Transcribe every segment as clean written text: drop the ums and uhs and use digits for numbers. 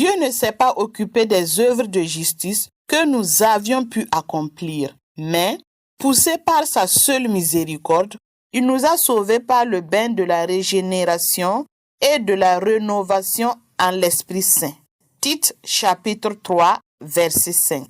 Dieu ne s'est pas occupé des œuvres de justice que nous avions pu accomplir, mais, poussé par sa seule miséricorde, il nous a sauvés par le bain de la régénération et de la rénovation en l'Esprit Saint. Tite chapitre 3, verset 5.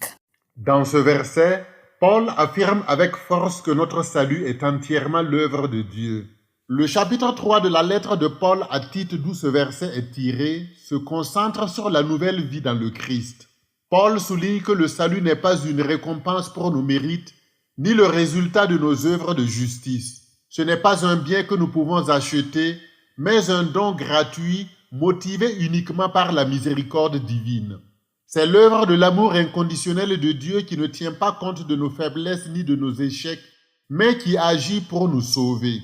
Dans ce verset, Paul affirme avec force que notre salut est entièrement l'œuvre de Dieu. Le chapitre 3 de la lettre de Paul à Tite, d'où ce verset est tiré, se concentre sur la nouvelle vie dans le Christ. Paul souligne que le salut n'est pas une récompense pour nos mérites, ni le résultat de nos œuvres de justice. Ce n'est pas un bien que nous pouvons acheter, mais un don gratuit, motivé uniquement par la miséricorde divine. C'est l'œuvre de l'amour inconditionnel de Dieu qui ne tient pas compte de nos faiblesses ni de nos échecs, mais qui agit pour nous sauver.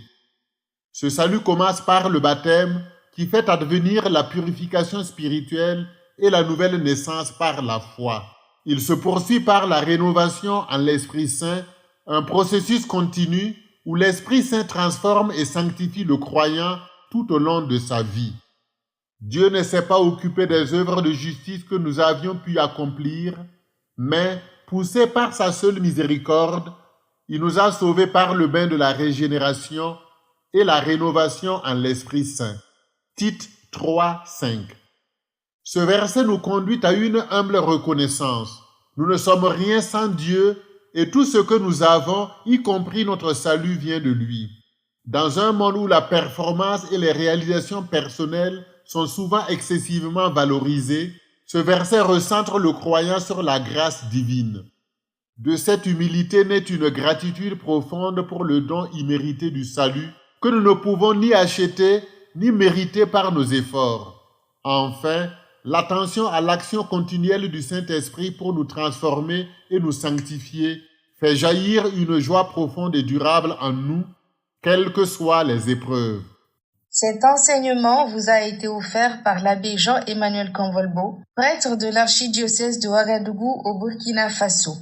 Ce salut commence par le baptême qui fait advenir la purification spirituelle et la nouvelle naissance par la foi. Il se poursuit par la rénovation en l'Esprit Saint, un processus continu où l'Esprit Saint transforme et sanctifie le croyant tout au long de sa vie. Dieu ne s'est pas occupé des œuvres de justice que nous avions pu accomplir, mais, poussé par sa seule miséricorde, il nous a sauvés par le bain de la régénération et la rénovation en l'Esprit Saint. Tite 3, 5. Ce verset nous conduit à une humble reconnaissance. Nous ne sommes rien sans Dieu et tout ce que nous avons, y compris notre salut, vient de lui. Dans un monde où la performance et les réalisations personnelles sont souvent excessivement valorisées, ce verset recentre le croyant sur la grâce divine. De cette humilité naît une gratitude profonde pour le don immérité du salut que nous ne pouvons ni acheter ni mériter par nos efforts. Enfin, l'attention à l'action continuelle du Saint-Esprit pour nous transformer et nous sanctifier fait jaillir une joie profonde et durable en nous, quelles que soient les épreuves. Cet enseignement vous a été offert par l'abbé Jean-Emmanuel Convolbo, prêtre de l'archidiocèse de Ouagadougou au Burkina Faso.